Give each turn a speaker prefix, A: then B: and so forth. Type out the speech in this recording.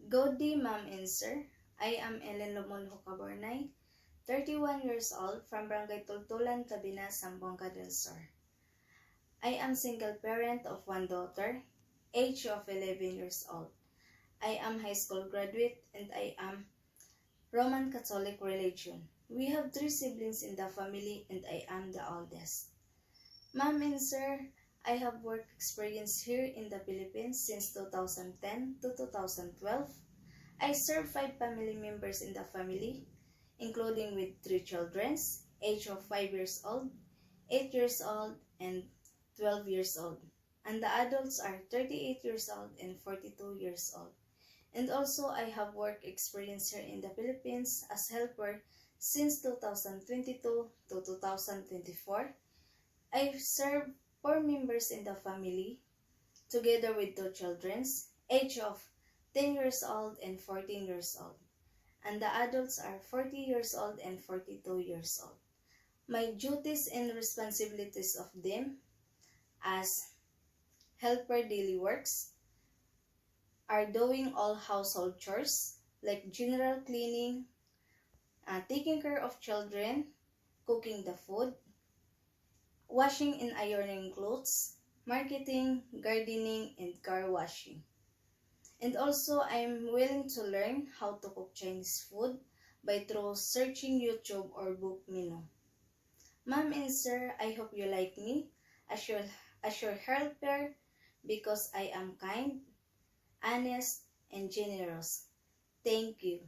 A: Good day, Ma'am and Sir. I am Ellen Lomonjo Cabornay, 31 years old, from Barangay Tultulan, Tabina, Zamboanga del Sur. I am single parent of one daughter, age of 11 years old. I am high school graduate and I am Roman Catholic religion. We have 3 siblings in the family and I am the oldest. Ma'am and Sir, I have work experience here in the Philippines since 2010 to 2012. I serve 5 family members in the family, including with 3 children, age of 5 years old, 8 years old, and 12 years old. And the adults are 38 years old and 42 years old. And also, I have work experience here in the Philippines as helper since 2022 to 2024. I serve 4 members in the family, together with 2 children, age of 10 years old and 14 years old. And the adults are 40 years old and 42 years old. My duties and responsibilities of them as helper daily works are doing all household chores like general cleaning, taking care of children, cooking the food, washing and ironing clothes, marketing, gardening, and car washing. And also, I'm willing to learn how to cook Chinese food by through searching YouTube or book menu. Ma'am and Sir, I hope you like me as your helper because I am kind, honest, and generous. Thank you.